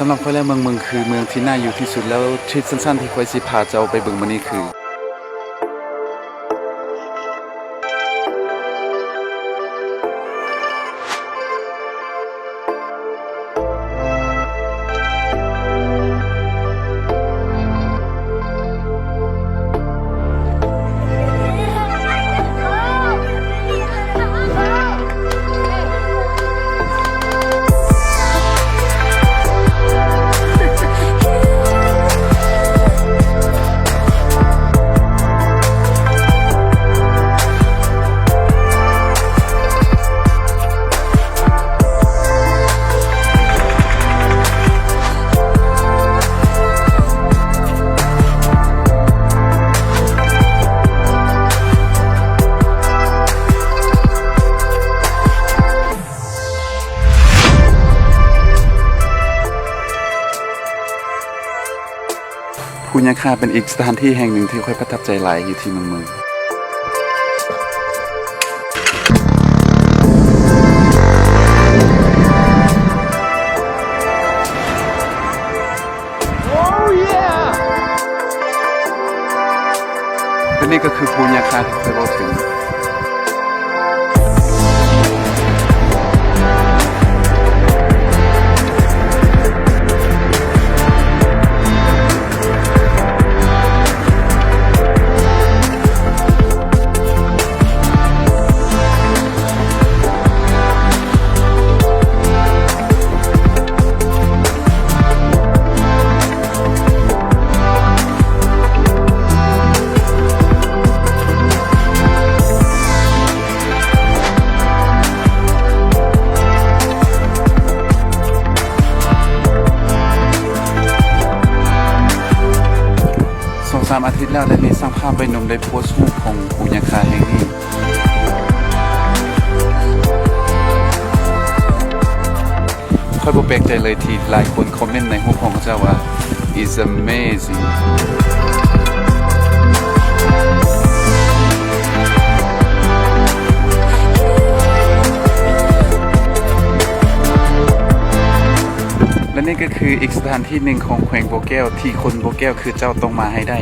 สำหรับค่อยแล้วเมืองคือเมืองที่น่าอยู่ที่สุดแล้วทริปสั้นๆที่ค่อยสิพาเจ้าไปเบิ่งมื้อนี้คือภูยาคาเป็นอีกสถานที่แห่งหนึ่งที่ค่อยประทับใจหลายอยู่ที่เมืองและนี่ก็คือภูยาคาที่เคยบอกถึง3 อาทิตย์แล้วและมีสร้างภาพใบนมได้โพสต์รูปของภูยาคาแห่งนี้ค่อยบ่แปลกใจเลยที่หลายคนคอมเมนต์ในรูปของเขาเจ้าว่า is amazing และนี่ก็คืออีกสถานที่หนึ่งของแขวงโบแก้วที่คนโบแก้วคือเจ้าต้องมาให้ได้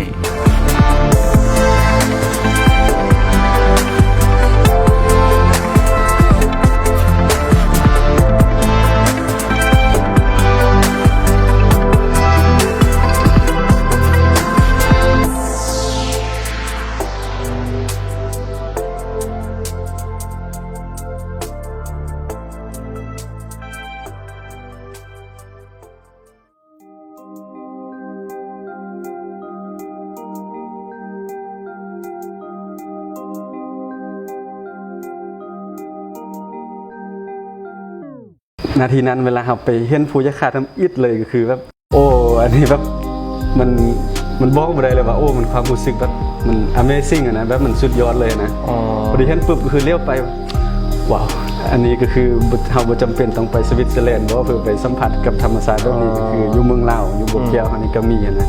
นาทีนั้นเวลาเราไปเห็นภูยาคาทำอิดเลยก็คือแบบโอ้อันนี้แบบมันบอกไม่ได้เลยว่าโอ้มันความรู้สึกแบบมัน Amazing อะนะแบบมันสุดยอดเลยนะพอดีเห็นปุ๊บก็คือเลี้ยวไปว้าวอันนี้ก็คือเราบ่จำเป็นต้องไปสวิตเซอร์แลนด์เพราะเพื่อไปสัมผัสกับธรรมชาติแบบนี้ก็คืออยู่เมืองลาวอยู่โบแก้วอันนี้ก็มีนะ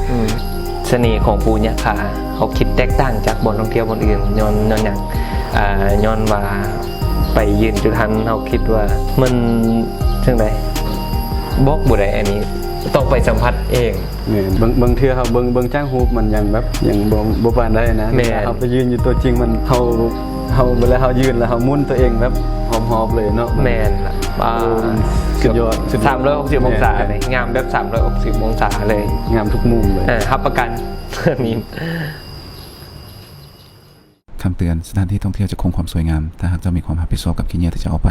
เสน่ห์ของภูยาคาเขาคิดแตกต่างจากบ่อนท่องเที่ยวบ่อนอื่นย้อนอย่างย้อนว่าไปยืนจุดทันเขาคิดว่ามันจังไดบอกบ่ได้อันนี้ต้องไปสัมผัสเองบางเทื่อเขาเบิ่งจ้างฮูปมันยังแบบยังบ่ปานได้นะเขาไปยืนอยู่ตัวจริงมันเฮาเวลาเฮายืนแล้วเฮามุ่นตัวเองแบบหอบๆเลยเนาะแม่นล่ะสุดยอด360องศาเลยงามแบบ360องศาเลยงามทุกมุมเลยรับประกันมีคำเตือนสถานที่ท่องเที่ยวจะคงความสวยงามถ้าหากเจ้ามีความรับผิดชอบกับกิจกรรมที่จะเอาไป